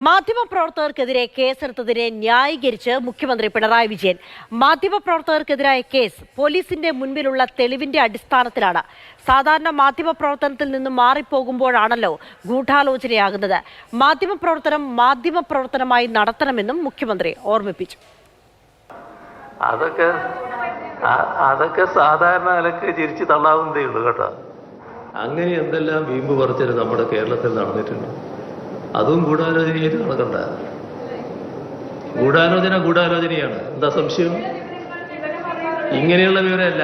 മാധ്യമപ്രവർത്തകർക്കെതിരെ കേസെടുത്തതിനെ ന്യായീകരിച്ച് മുഖ്യമന്ത്രി പിണറായി വിജയൻ. മാധ്യമപ്രവർത്തകർക്കെതിരായ കേസ് പോലീസിന്റെ മുൻപിലുള്ള തെളിവിന്റെ അടിസ്ഥാനത്തിലാണ്. സാധാരണ മാധ്യമപ്രവർത്തനത്തിൽ നിന്ന് മാറിപ്പോകുമ്പോഴാണല്ലോ ഗൂഢാലോചനയാകുന്നത്. മാധ്യമപ്രവർത്തനമായി നടത്തണമെന്നും മുഖ്യമന്ത്രി ഓർമ്മിപ്പിച്ചു. അതൊക്കെ സാധാരണ നിലക്ക് ചിരിച്ചു തള്ളാവുന്നതേ ഉള്ളൂ കേട്ടോ. അങ്ങനെ എന്തെല്ലാം വീമ്പ് പറിച്ചത് നമ്മുടെ കേരളത്തിൽ നടന്നിട്ടുണ്ട്. അതും ഗൂഢാലോചനയായിട്ട് നടക്കണ്ട. ഗൂഢാലോചനയാണ്. എന്താ സംശയം? ഇങ്ങനെയുള്ള വിവരമല്ല,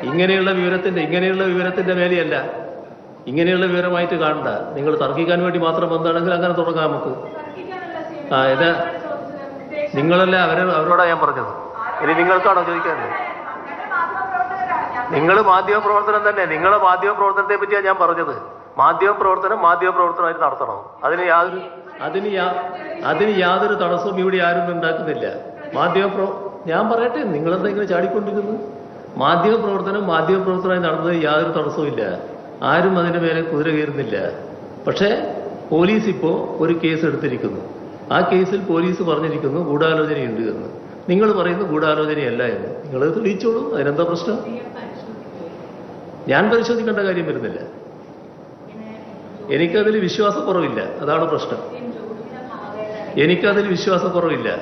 ഇങ്ങനെയുള്ള വിവരത്തിന്റെ മേലെയല്ല, ഇങ്ങനെയുള്ള വിവരമായിട്ട് കാണണ്ട. നിങ്ങൾ തർക്കിക്കാൻ വേണ്ടി മാത്രം എന്താണെങ്കിൽ അങ്ങനെ തുടങ്ങാം നമുക്ക്. ഇതാ നിങ്ങളല്ല അവരോടാ ഞാൻ പറഞ്ഞത്. ഇനി നിങ്ങൾക്കാണോ ചോദിക്കാനുള്ളത്? നിങ്ങൾ മാധ്യമപ്രവർത്തനം തന്നെ, നിങ്ങളെ മാധ്യമപ്രവർത്തനത്തെ പറ്റിയാണ് ഞാൻ പറഞ്ഞത്. മാധ്യമപ്രവർത്തനമായിട്ട് നടത്തണം. അതിന് യാതൊരു തടസ്സവും ഇവിടെ ആരും ഉണ്ടാക്കുന്നില്ല. ഞാൻ പറയട്ടെ, നിങ്ങളെന്തെങ്കിലും ചാടിക്കൊണ്ടിരിക്കുന്നു. മാധ്യമപ്രവർത്തനമായി നടന്നതിന് യാതൊരു തടസ്സവും ഇല്ല. ആരും അതിന്റെ മേലെ കുതിര കയറുന്നില്ല. പക്ഷേ പോലീസ് ഇപ്പോ ഒരു കേസ് എടുത്തിരിക്കുന്നു. ആ കേസിൽ പോലീസ് പറഞ്ഞിരിക്കുന്നു ഗൂഢാലോചനയുണ്ട് എന്ന്. നിങ്ങൾ പറയുന്നു ഗൂഢാലോചനയല്ല എന്ന്. നിങ്ങളത് തെളിയിച്ചോളൂ. അതിനെന്താ പ്രശ്നം? ഞാൻ പരിശോധിക്കേണ്ട കാര്യം വരുന്നില്ല. എനിക്കതിൽ വിശ്വാസക്കുറവില്ല, അതാണ് പ്രശ്നം.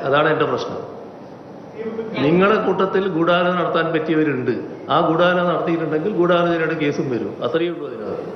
അതാണ് എന്റെ പ്രശ്നം. നിങ്ങളുടെ കൂട്ടത്തിൽ ഗൂഢാലോചന നടത്താൻ പറ്റിയവരുണ്ട്. ആ ഗൂഢാലോചന നടത്തിയിട്ടുണ്ടെങ്കിൽ ഗൂഢാലോചനയുടെ കേസും വരും. അത്രയേ ഉള്ളൂ അതിനകത്ത്.